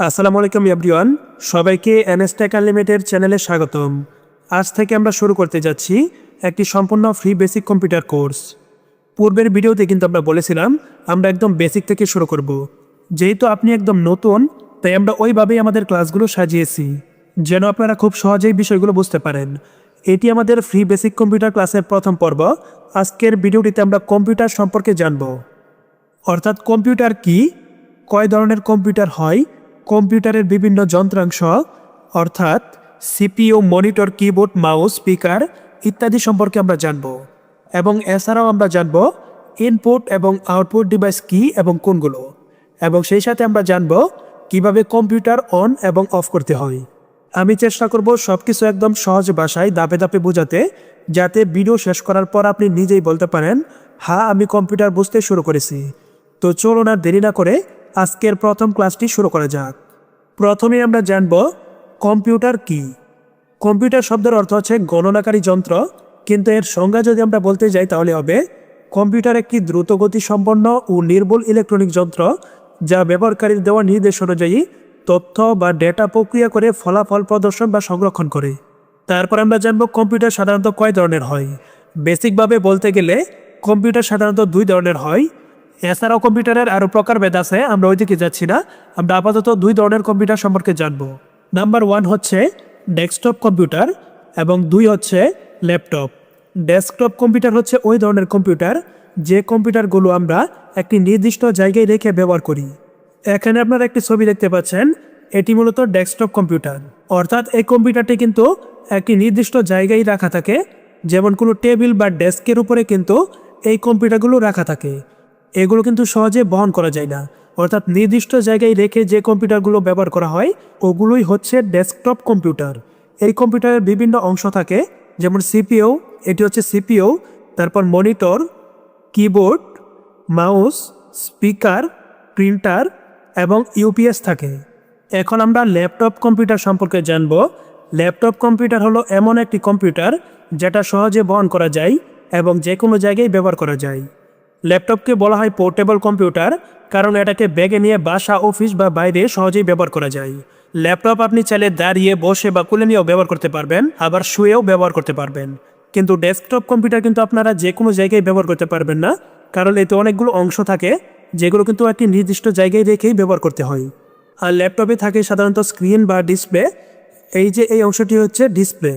আসসালামু আলাইকুম এভরিওয়ান, সবাইকে এনএস টেক আনলিমিটেড চ্যানেলে স্বাগতম। আজ থেকে আমরা শুরু করতে যাচ্ছি একটি সম্পূর্ণ ফ্রি বেসিক কম্পিউটার কোর্স। পূর্বের ভিডিওতে কিন্তু আমরা বলেছিলাম আমরা একদম বেসিক থেকে শুরু করব। যেহেতু আপনি একদম নতুন, তাই আমরা ওইভাবেই আমাদের ক্লাসগুলো সাজিয়েছি যেন আপনারা খুব সহজেই বিষয়গুলো বুঝতে পারেন। এটি আমাদের ফ্রি বেসিক কম্পিউটার ক্লাসের প্রথম পর্ব। আজকের ভিডিওটিতে আমরা কম্পিউটার সম্পর্কে জানব, অর্থাৎ কম্পিউটার কি, কয় ধরনের কম্পিউটার হয়, কম্পিউটারের বিভিন্ন যন্ত্রাংশ অর্থাৎ CPU, monitor, keyboard, mouse, speaker ইত্যাদি সম্পর্কে আমরা জানব। এবং এছাড়াও আমরা জানব ইনপুট এবং আউটপুট ডিভাইস কি এবং কোনগুলো, এবং সেই সাথে আমরা জানব কিভাবে কম্পিউটার অন এবং অফ করতে হয়। আমি চেষ্টা করব সব কিছু একদম সহজ ভাষায় ধাপে ধাপে বোঝাতে, যাতে ভিডিও শেষ করার পর আপনি নিজেই বলতে পারেন, হ্যাঁ আমি কম্পিউটার বুঝতে শুরু করেছি। তো চলুন আর দেরি না করে আজকের প্রথম ক্লাসটি শুরু করা যাক। প্রথমে আমরা জানব কম্পিউটার কি। কম্পিউটার শব্দের অর্থ হচ্ছে গণনাকারী যন্ত্র, কিন্তু এর সংজ্ঞা যদি আমরা বলতে যাই তাহলে হবে কম্পিউটার একটি দ্রুতগতি সম্পন্ন ও নির্ভুল ইলেকট্রনিক যন্ত্র যা ব্যবহারকারীর দেওয়া নির্দেশ অনুযায়ী তথ্য বা ডেটা প্রক্রিয়া করে ফলাফল প্রদর্শন বা সংরক্ষণ করে। তারপর আমরা জানব কম্পিউটার সাধারণত কয় ধরনের হয়। বেসিকভাবে বলতে গেলে কম্পিউটার সাধারণত দুই ধরনের হয়। এছাড়াও কম্পিউটারের আরও প্রকারভেদ আছে, আমরা ওইদিকে যাচ্ছি না। আমরা আপাতত দুই ধরনের কম্পিউটার সম্পর্কে জানব। নাম্বার 1 হচ্ছে ডেস্কটপ কম্পিউটার এবং 2 হচ্ছে ল্যাপটপ। ডেস্কটপ কম্পিউটার হচ্ছে ওই ধরনের কম্পিউটার যে কম্পিউটারগুলো আমরা একটি নির্দিষ্ট জায়গায় রেখে ব্যবহার করি। এখানে আপনারা একটি ছবি দেখতে পাচ্ছেন, এটি মূলত ডেস্কটপ কম্পিউটার। অর্থাৎ এই কম্পিউটারটি কিন্তু একটি নির্দিষ্ট জায়গায় রাখা থাকে, যেমন কোনো টেবিল বা ডেস্কের উপরে কিন্তু এই কম্পিউটারগুলো রাখা থাকে। এগুলো কিন্তু সহজে বহন করা যায় না, অর্থাৎ নির্দিষ্ট জায়গায় রেখে যে কম্পিউটারগুলো ব্যবহার করা হয় ওগুলোই হচ্ছে ডেস্কটপ কম্পিউটার। এই কম্পিউটারের বিভিন্ন অংশ থাকে, যেমন সিপিইউ, এটি হচ্ছে সিপিইউ, তারপর monitor, keyboard, mouse, speaker, printer এবং ইউপিএস থাকে। এখন আমরা ল্যাপটপ কম্পিউটার সম্পর্কে জানব। ল্যাপটপ কম্পিউটার হলো এমন একটি কম্পিউটার যেটা সহজে বহন করা যায় এবং যে কোনো জায়গায় ব্যবহার করা যায়। ল্যাপটপকে বলা হয় পোর্টেবল কম্পিউটার, কারণ এটাকে ব্যাগে নিয়ে বাসা, অফিস বা বাইরে সহজেই ব্যবহার করা যায়। ল্যাপটপ আপনি চাইলে দাঁড়িয়ে, বসে বা কোলে নিয়েও ব্যবহার করতে পারবেন, আবার শুয়েও ব্যবহার করতে পারবেন। কিন্তু ডেস্কটপ কম্পিউটার কিন্তু আপনারা যে কোনো জায়গায় ব্যবহার করতে পারবেন না, কারণ এতে অনেকগুলো অংশ থাকে যেগুলো কিন্তু একটি নির্দিষ্ট জায়গায় রেখেই ব্যবহার করতে হয়। আর ল্যাপটপে থাকে সাধারণত স্ক্রিন বা ডিসপ্লে, এই যে এই অংশটি হচ্ছে ডিসপ্লে,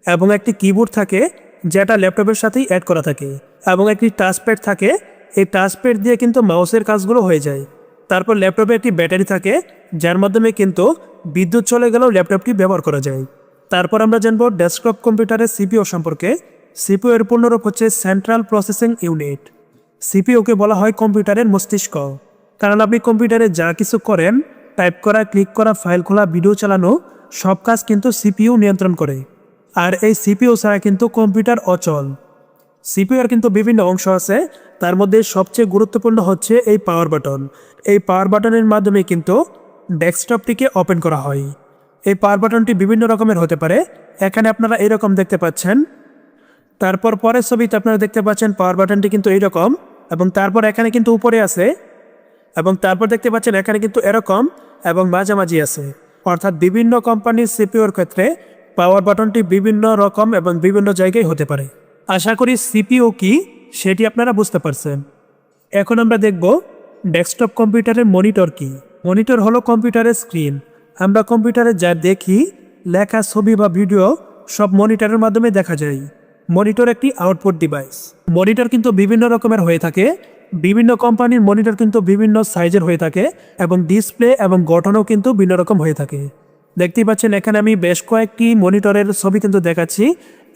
এবং একটি কিবোর্ড থাকে যেটা ল্যাপটপের সাথেই অ্যাড করা থাকে, এবং একটি টাচপ্যাড থাকে। এই টাচপ্যাড দিয়ে কিন্তু মাউসের কাজগুলো হয়ে যায়। তারপর ল্যাপটপে একটি ব্যাটারি থাকে যার মাধ্যমে কিন্তু বিদ্যুৎ চলে গেলেও ল্যাপটপটি ব্যবহার করা যায়। তারপর আমরা জানবো ডেস্কটপ কম্পিউটারের সিপিইউ সম্পর্কে। সিপিইউ এর পূর্ণরূপ হচ্ছে সেন্ট্রাল প্রসেসিং ইউনিট। সিপিইউকে বলা হয় কম্পিউটারের মস্তিষ্ক, কারণ আপনি কম্পিউটারে যা কিছু করেন, টাইপ করা, ক্লিক করা, ফাইল খোলা, ভিডিও চালানো, সব কাজ কিন্তু সিপিইউ নিয়ন্ত্রণ করে। আর এই সিপিইউ ছাড়া কিন্তু কম্পিউটার অচল। সিপিইউ এর কিন্তু বিভিন্ন অংশ আছে, তার মধ্যে সবচেয়ে গুরুত্বপূর্ণ হচ্ছে এই পাওয়ার বাটন। এই পাওয়ার বাটনের মাধ্যমে কিন্তু ডেস্কটপটিকে ওপেন করা হয়। এই পাওয়ার বাটনটি বিভিন্ন রকমের হতে পারে, এখানে আপনারা এরকম দেখতে পাচ্ছেন। তারপর পরের ছবিতে আপনারা দেখতে পাচ্ছেন পাওয়ার বাটনটি কিন্তু এইরকম, এবং তারপর এখানে কিন্তু উপরে আছে, এবং তারপর দেখতে পাচ্ছেন এখানে কিন্তু এরকম, এবং মাঝামাঝি আছে। অর্থাৎ বিভিন্ন কোম্পানির সিপিইউর ক্ষেত্রে পাওয়ার বাটনটি বিভিন্ন রকম এবং বিভিন্ন জায়গায় হতে পারে। আশা করি সিপিইউ কি সেটি আপনারা বুঝতে পারছেন। এখন আমরা দেখব ডেস্কটপ কম্পিউটারের মনিটর কি। মনিটর হলো কম্পিউটারের স্ক্রিন। আমরা কম্পিউটারে যা দেখি, লেখা, ছবি বা ভিডিও সব মনিটরের মাধ্যমে দেখা যায়। মনিটর একটি আউটপুট ডিভাইস। মনিটর কিন্তু বিভিন্ন রকমের হয়ে থাকে, বিভিন্ন কোম্পানির মনিটর কিন্তু বিভিন্ন সাইজের হয়ে থাকে, এবং ডিসপ্লে এবং গঠনও কিন্তু ভিন্ন রকম হয়ে থাকে। দেখতেই পাচ্ছেন এখানে আমি বেশ কয়েকটি মনিটরের ছবি কিন্তু দেখাচ্ছি,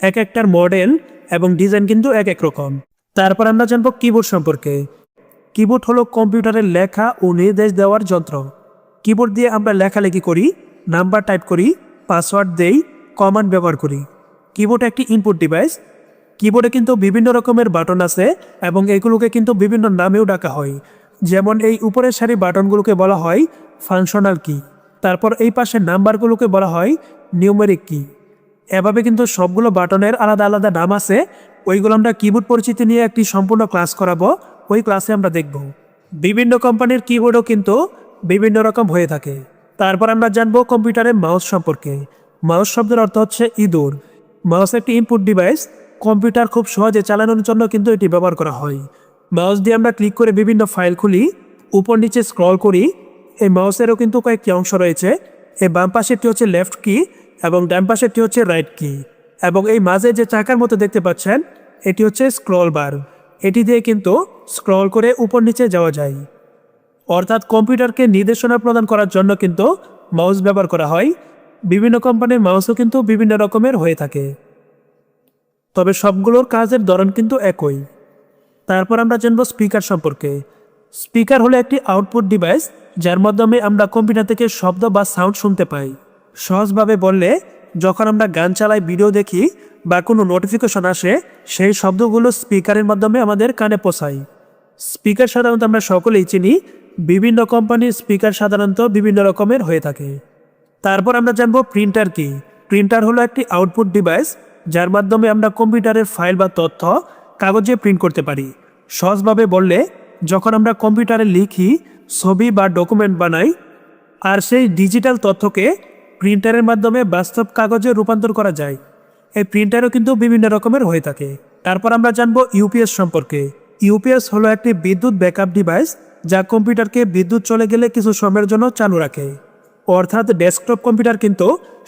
এক একটার মডেল এবং ডিজাইন কিন্তু এক এক রকম। তারপর আমরা জানবো কিবোর্ড সম্পর্কে। কিবোর্ড হলো কম্পিউটারের লেখা ও নির্দেশ দেওয়ার যন্ত্র। কিবোর্ড দিয়ে আমরা লেখালেখি করি, নাম্বার টাইপ করি, পাসওয়ার্ড দেই, কমান্ড ব্যবহার করি। কিবোর্ড একটি ইনপুট ডিভাইস। কিবোর্ডে কিন্তু বিভিন্ন রকমের বাটন আছে, এবং এগুলোকে কিন্তু বিভিন্ন নামেও ডাকা হয়। যেমন এই উপরের সারি বাটনগুলোকে বলা হয় ফাংশনাল কি, তারপর এই পাশের নাম্বারগুলোকে বলা হয় নিউমেরিক কি। এভাবে কিন্তু সবগুলো বাটনের আলাদা আলাদা নাম আছে। ওইগুলো আমরা কিবোর্ড পরিচিতি নিয়ে একটি সম্পূর্ণ ক্লাস করাবো, ওই ক্লাসে আমরা দেখব। বিভিন্ন কোম্পানির কিবোর্ডও কিন্তু বিভিন্ন রকম হয়ে থাকে। তারপর আমরা জানবো কম্পিউটারের মাউস সম্পর্কে। মাউস শব্দের অর্থ হচ্ছে ইঁদুর। মাউস একটি ইনপুট ডিভাইস। কম্পিউটার খুব সহজে চালানোর জন্য কিন্তু এটি ব্যবহার করা হয়। মাউস দিয়ে আমরা ক্লিক করে বিভিন্ন ফাইল খুলি, উপর নিচে স্ক্রল করি। এই মাউসেরও কিন্তু কয়েকটি অংশ রয়েছে। এই বাম পাশেরটি হচ্ছে লেফট কি এবং ডান পাশেরটি হচ্ছে রাইট কি, এবং এই মাঝে যে চাকার মতো দেখতে পাচ্ছেন এটি হচ্ছে স্ক্রল বার। এটি দিয়ে কিন্তু স্ক্রল করে উপর নিচে যাওয়া যায়। অর্থাৎ কম্পিউটারকে নির্দেশনা প্রদান করার জন্য কিন্তু মাউস ব্যবহার করা হয়। বিভিন্ন কোম্পানির মাউসও কিন্তু বিভিন্ন রকমের হয়ে থাকে, তবে সবগুলোর কাজের ধরন কিন্তু একই। তারপর আমরা জানবো স্পিকার সম্পর্কে। স্পিকার হলো একটি আউটপুট ডিভাইস যার মাধ্যমে আমরা কম্পিউটার থেকে শব্দ বা সাউন্ড শুনতে পাই। সহজভাবে বললে, যখন আমরা গান চালাই, ভিডিও দেখি বা কোনো নোটিফিকেশন আসে, সেই শব্দগুলো স্পিকারের মাধ্যমে আমাদের কানে পৌঁছায়। স্পিকার সাধারণত আমরা সকলেই চিনি। বিভিন্ন কোম্পানির স্পিকার সাধারণত বিভিন্ন রকমের হয়ে থাকে। তারপর আমরা জানবো প্রিন্টার কি। প্রিন্টার হলো একটি আউটপুট ডিভাইস যার মাধ্যমে আমরা কম্পিউটারের ফাইল বা তথ্য কাগজে প্রিন্ট করতে পারি। সহজভাবে বললে, যখন আমরা কম্পিউটারে লিখি, ছবি বা ডকুমেন্ট বানাই, আর সেই ডিজিটাল তথ্যকে প্রিন্টারের মাধ্যমে বাস্তব কাগজে রূপান্তর করা যায়। এই প্রিন্টারও কিন্তু বিভিন্ন রকমের হয়ে থাকে। তারপর আমরা জানবো ইউপিএস সম্পর্কে। ইউপিএস হলো একটি বিদ্যুৎ ব্যাকআপ ডিভাইস যা কম্পিউটারকে বিদ্যুৎ চলে গেলে কিছু সময়ের জন্য চালু রাখে। অর্থাৎ ডেস্কটপ কম্পিউটার কিন্তু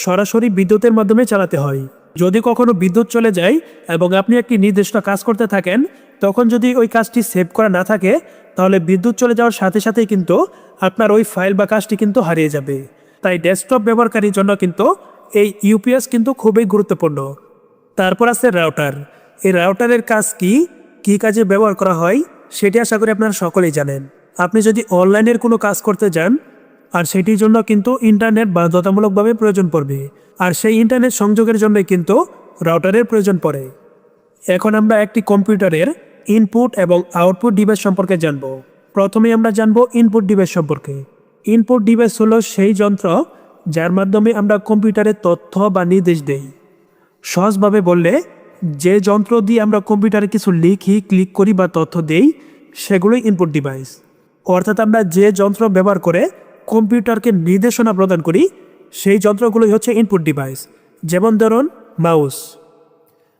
সরাসরি বিদ্যুতের মাধ্যমে চালাতে হয়। যদি কখনো বিদ্যুৎ চলে যায় এবং আপনি একটি নির্দিষ্ট কাজ করতে থাকেন, তখন যদি ওই কাজটি সেভ করা না থাকে, তাহলে বিদ্যুৎ চলে যাওয়ার সাথে সাথেই কিন্তু আপনার ওই ফাইল বা কাজটি কিন্তু হারিয়ে যাবে। তাই ডেস্কটপ ব্যবহারকারীর জন্য কিন্তু এই ইউপিএস কিন্তু খুবই গুরুত্বপূর্ণ। তারপর আছে রাউটার। এই রাউটারের কাজ কি, কী কাজে ব্যবহার করা হয়, সেটি আশা করি আপনারা সকলেই জানেন। আপনি যদি অনলাইনের কোনো কাজ করতে যান, আর সেটির জন্য কিন্তু ইন্টারনেট বাধ্যতামূলকভাবে প্রয়োজন পড়বে, আর সেই ইন্টারনেট সংযোগের জন্যই কিন্তু রাউটারের প্রয়োজন পড়ে। এখন আমরা একটি কম্পিউটারের ইনপুট এবং আউটপুট ডিভাইস সম্পর্কে জানব। প্রথমে আমরা জানব ইনপুট ডিভাইস সম্পর্কে। ইনপুট ডিভাইস হলো সেই যন্ত্র যার মাধ্যমে আমরা কম্পিউটারে তথ্য বা নির্দেশ দেই। সহজভাবে বললে, যে যন্ত্র দিয়ে আমরা কম্পিউটারে কিছু লিখি, ক্লিক করি বা তথ্য দেই, সেগুলোই ইনপুট ডিভাইস। অর্থাৎ আমরা যে যন্ত্র ব্যবহার করে কম্পিউটারকে নির্দেশনা প্রদান করি, সেই যন্ত্রগুলোই হচ্ছে ইনপুট ডিভাইস। যেমন ধরুন মাউস।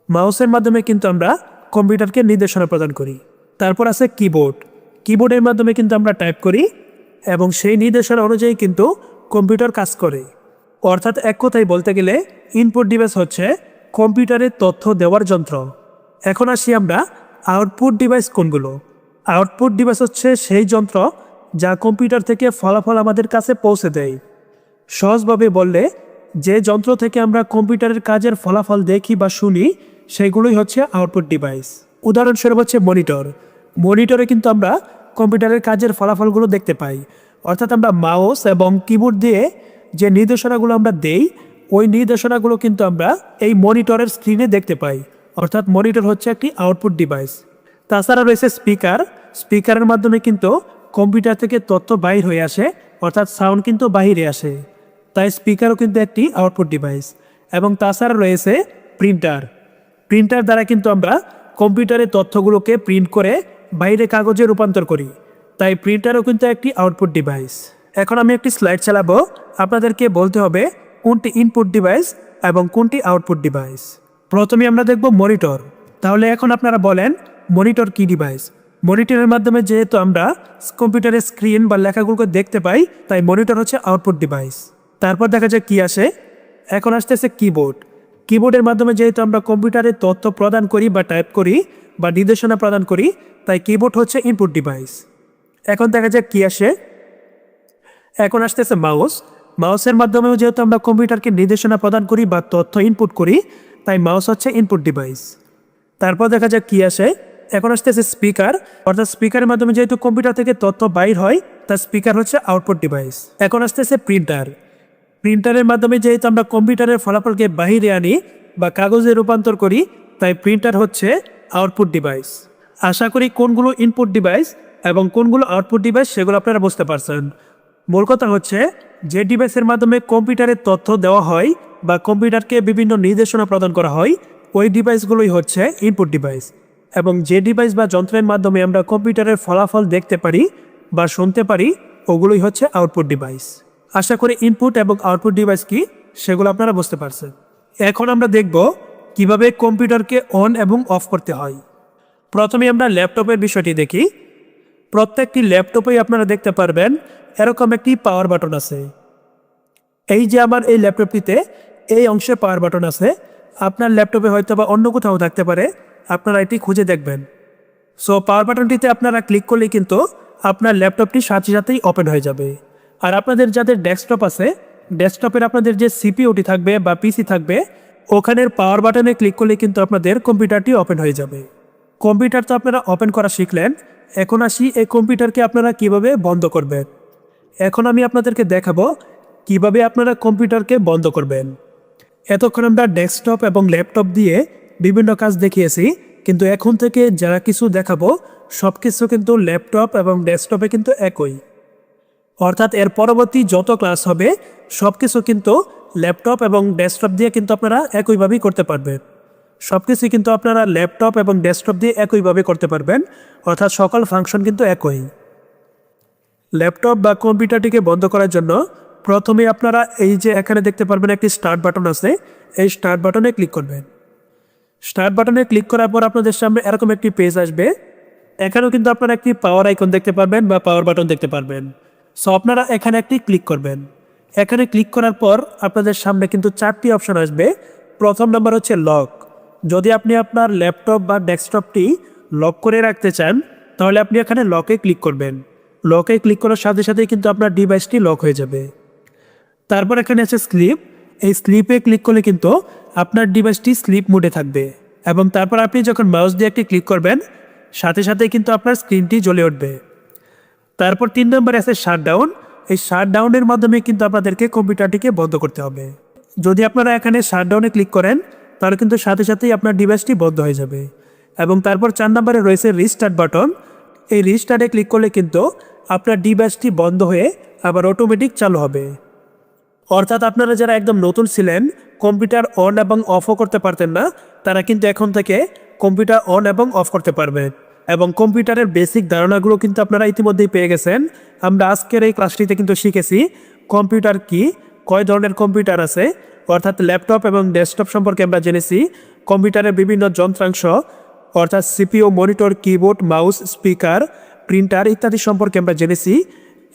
মাউসের মাধ্যমে কিন্তু আমরা কম্পিউটারকে নির্দেশনা প্রদান করি। তারপর আছে কিবোর্ড। কিবোর্ডের মাধ্যমে কিন্তু আমরা টাইপ করি এবং সেই নির্দেশনা অনুযায়ী কিন্তু কম্পিউটার কাজ করে। অর্থাৎ এক কথায় বলতে গেলে, ইনপুট ডিভাইস হচ্ছে কম্পিউটারের তথ্য দেওয়ার যন্ত্র। এখন আসি আমরা আউটপুট ডিভাইস কোনগুলো। আউটপুট ডিভাইস হচ্ছে সেই যন্ত্র যা কম্পিউটার থেকে ফলাফল আমাদের কাছে পৌঁছে দেয়। সহজভাবে বললে, যে যন্ত্র থেকে আমরা কম্পিউটারের কাজের ফলাফল দেখি বা শুনি, সেগুলোই হচ্ছে আউটপুট ডিভাইস। উদাহরণস্বরূপ হচ্ছে মনিটর। মনিটরে কিন্তু আমরা কম্পিউটারের কাজের ফলাফলগুলো দেখতে পাই। অর্থাৎ আমরা মাউস এবং কিবোর্ড দিয়ে যে নির্দেশনাগুলো আমরা দেই, ওই নির্দেশনাগুলো কিন্তু আমরা এই মনিটরের স্ক্রিনে দেখতে পাই। অর্থাৎ মনিটর হচ্ছে একটি আউটপুট ডিভাইস। তাছাড়া রয়েছে স্পিকার। স্পিকারের মাধ্যমে কিন্তু কম্পিউটার থেকে তথ্য বাহির হয়ে আসে, অর্থাৎ সাউন্ড কিন্তু বাহিরে আসে। তাই স্পিকারও কিন্তু একটি আউটপুট ডিভাইস। এবং তাছাড়া রয়েছে প্রিন্টার। প্রিন্টার দ্বারা কিন্তু আমরা কম্পিউটারের তথ্যগুলোকে প্রিন্ট করে বাইরে কাগজে রূপান্তর করি। তাই প্রিন্টারও কিন্তু একটি আউটপুট ডিভাইস। এখন আমি একটি স্লাইড চালাবো, আপনাদেরকে বলতে হবে কোনটি ইনপুট ডিভাইস এবং কোনটি আউটপুট ডিভাইস। প্রথমে আমরা দেখব মনিটর। তাহলে এখন আপনারা বলেন, মনিটর কি ডিভাইস? মনিটরের মাধ্যমে যেহেতু আমরা কম্পিউটারের স্ক্রিন বা লেখাগুলোকে দেখতে পাই, তাই মনিটর হচ্ছে আউটপুট ডিভাইস। তারপর দেখা যায় কি আসে। এখন আসতেছে কিবোর্ড। কিবোর্ডের মাধ্যমে যেহেতু আমরা কম্পিউটারে তথ্য প্রদান করি বা টাইপ করি বা নির্দেশনা প্রদান করি, তাই কিবোর্ড হচ্ছে ইনপুট ডিভাইস। এখন দেখা যায় কি আসে। এখন আসতেছে মাউস। মাউসের মাধ্যমেও যেহেতু আমরা কম্পিউটারকে নির্দেশনা প্রদান করি বা তথ্য ইনপুট করি, তাই মাউস হচ্ছে ইনপুট ডিভাইস। তারপর দেখা যায় কি আসে। এখন আসতেছে স্পিকার। অর্থাৎ স্পিকারের মাধ্যমে যেহেতু কম্পিউটার থেকে তথ্য বাইর হয়, তাই স্পিকার হচ্ছে আউটপুট ডিভাইস। এখন আসতেছে প্রিন্টার। প্রিন্টারের মাধ্যমে যেহেতু আমরা কম্পিউটারের ফলাফলকে বাহিরে আনি বা কাগজে রূপান্তর করি, তাই প্রিন্টার হচ্ছে আউটপুট ডিভাইস। আশা করি কোনগুলো ইনপুট ডিভাইস এবং কোনগুলো আউটপুট ডিভাইস সেগুলো আপনারা বুঝতে পারছেন। মূল কথা হচ্ছে, যে ডিভাইসের মাধ্যমে কম্পিউটারের তথ্য দেওয়া হয় বা কম্পিউটারকে বিভিন্ন নির্দেশনা প্রদান করা হয়, ওই ডিভাইসগুলোই হচ্ছে ইনপুট ডিভাইস। এবং যে ডিভাইস বা যন্ত্রের মাধ্যমে আমরা কম্পিউটারের ফলাফল দেখতে পারি বা শুনতে পারি, ওগুলোই হচ্ছে আউটপুট ডিভাইস। আশা করি ইনপুট এবং আউটপুট ডিভাইস কি সেগুলো আপনারা বুঝতে পারছেন। এখন আমরা দেখব কিভাবে কম্পিউটারকে অন এবং অফ করতে হয়। প্রথমে আমরা ল্যাপটপের বিষয়টি দেখি। প্রত্যেকটি ল্যাপটপেই আপনারা দেখতে পারবেন এরকম একটি পাওয়ার বাটন আছে। এই যে আমার এই ল্যাপটপটিতে এই অংশে পাওয়ার বাটন আছে। আপনার ল্যাপটপে হয়তো বা অন্য কোথাও থাকতে পারে, আপনারা এটি খুঁজে দেখবেন। সো পাওয়ার বাটনটিতে আপনারা ক্লিক করলে কিন্তু আপনার ল্যাপটপটি সাথে সাথেই ওপেন হয়ে যাবে। আর আপনাদের যাদের ডেস্কটপ আছে, ডেস্কটপের আপনাদের যে সিপিইউটি থাকবে বা পিসি থাকবে, ওখানের পাওয়ার বাটনে ক্লিক করলে কিন্তু আপনাদের কম্পিউটারটি ওপেন হয়ে যাবে। কম্পিউটার তো আপনারা ওপেন করা শিখলেন, এখন আসি এই কম্পিউটারকে আপনারা কিভাবে বন্ধ করবেন। এখন আমি আপনাদেরকে দেখাবো কিভাবে আপনারা কম্পিউটারকে বন্ধ করবেন। এতক্ষণ আমরা ডেস্কটপ এবং ল্যাপটপ দিয়ে বিভিন্ন কাজ দেখিয়েছি, কিন্তু এখন থেকে যারা কিছু দেখাবো সব কিছু কিন্তু ল্যাপটপ এবং ডেস্কটপে কিন্তু একই। অর্থাৎ এর পরবর্তী যত ক্লাস হবে সব কিছু কিন্তু ল্যাপটপ এবং ডেস্কটপ দিয়ে কিন্তু আপনারা একইভাবেই করতে পারবেন। সব কিছুই কিন্তু আপনারা ল্যাপটপ এবং ডেস্কটপ দিয়ে একইভাবে করতে পারবেন, অর্থাৎ সকল ফাংশন কিন্তু একই। ল্যাপটপ বা কম্পিউটারটিকে বন্ধ করার জন্য প্রথমে আপনারা এই যে এখানে দেখতে পারবেন একটি স্টার্ট বাটন আছে, এই স্টার্ট বাটনে ক্লিক করবেন। স্টার্ট বাটনে ক্লিক করার পর আপনাদের সামনে এরকম একটি পেজ আসবে। এখানেও কিন্তু আপনারা একটি পাওয়ার আইকন দেখতে পারবেন বা পাওয়ার বাটন দেখতে পারবেন। সো আপনারা এখানে একটি ক্লিক করবেন। এখানে ক্লিক করার পর আপনাদের সামনে কিন্তু 4টি অপশন আসবে। প্রথম নাম্বার হচ্ছে লক। যদি আপনি আপনার ল্যাপটপ বা ডেস্কটপটি লক করে রাখতে চান তাহলে আপনি এখানে লকে ক্লিক করবেন। লকে ক্লিক করার সাথে সাথেই কিন্তু আপনার ডিভাইসটি লক হয়ে যাবে। তারপর এখানে আছে স্লিপ। এই স্লিপে ক্লিক করলে কিন্তু আপনার ডিভাইসটি স্লিপ মোডে থাকবে এবং তারপর আপনি যখন মাউস দিয়ে একটি ক্লিক করবেন সাথে সাথে কিন্তু আপনার স্ক্রিনটি জ্বলে উঠবে। তারপর 3 নম্বরে আছে শাটডাউন। এই শাটডাউনের মাধ্যমে কিন্তু আপনাদেরকে কম্পিউটারটিকে বন্ধ করতে হবে। যদি আপনারা এখানে শাটডাউনে ক্লিক করেন তাহলে কিন্তু সাথে সাথেই আপনার ডিভাইসটি বন্ধ হয়ে যাবে। এবং তারপর 4 নম্বরে রয়েছে রিস্টার্ট বাটন। এই রিস্টার্টে ক্লিক করলে কিন্তু আপনার ডিভাইসটি বন্ধ হয়ে আবার অটোমেটিক চালু হবে। অর্থাৎ আপনারা যারা একদম নতুন ছিলেন, কম্পিউটার অন এবং অফও করতে পারতেন না, তারা কিন্তু এখন থেকে কম্পিউটার অন এবং অফ করতে পারবেন। এবং কম্পিউটারের বেসিক ধারণাগুলো কিন্তু আপনারা ইতিমধ্যেই পেয়ে গেছেন। আমরা আজকের এই ক্লাসটিতে কিন্তু শিখেছি কম্পিউটার কি, কয় ধরনের কম্পিউটার আছে, অর্থাৎ ল্যাপটপ এবং ডেস্কটপ সম্পর্কে আমরা জেনেছি। কম্পিউটারের বিভিন্ন যন্ত্রাংশ অর্থাৎ CPU, monitor, keyboard, mouse, speaker, printer ইত্যাদি সম্পর্কে আমরা জেনেছি।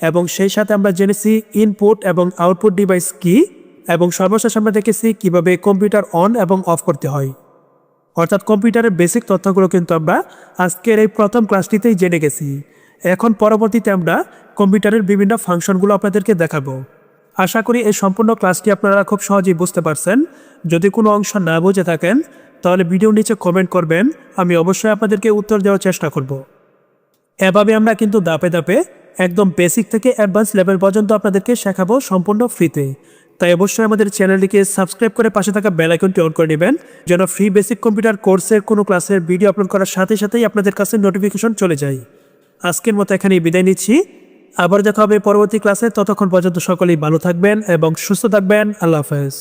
এবং সেই সাথে আমরা জেনেছি ইনপুট এবং আউটপুট ডিভাইস কি, এবং সর্বশেষ আমরা দেখেছি কিভাবে কম্পিউটার অন এবং অফ করতে হয়। অর্থাৎ কম্পিউটারের বেসিক তথ্যগুলো কিন্তু আমরা আজকের এই প্রথম ক্লাসটিতেই জেনে গেছি। এখন পরবর্তীতে আমরা কম্পিউটারের বিভিন্ন ফাংশনগুলো আপনাদেরকে দেখাবো। আশা করি এই সম্পূর্ণ ক্লাসটি আপনারা খুব সহজেই বুঝতে পারছেন। যদি কোনো অংশ না বুঝে থাকেন তাহলে ভিডিওর নিচে কমেন্ট করবেন, আমি অবশ্যই আপনাদেরকে উত্তর দেওয়ার চেষ্টা করব। এভাবে আমরা কিন্তু ধাপে ধাপে একদম বেসিক থেকে অ্যাডভান্স লেভেল পর্যন্ত আপনাদেরকে শেখাবো সম্পূর্ণ ফ্রিতে। তাই অবশ্যই আমাদের চ্যানেলটিকে সাবস্ক্রাইব করে পাশে থাকা বেল আইকনটি অন করে নেবেন, যেন ফ্রি বেসিক কম্পিউটার কোর্সের কোনো ক্লাসের ভিডিও আপলোড করার সাথে সাথেই আপনাদের কাছে নোটিফিকেশন চলে যায়। আজকের মতো এখানেই বিদায় নিচ্ছি। আবার দেখা হবে পরবর্তী ক্লাসে। ততক্ষণ পর্যন্ত সকলেই ভালো থাকবেন এবং সুস্থ থাকবেন। আল্লাহ হাফেজ।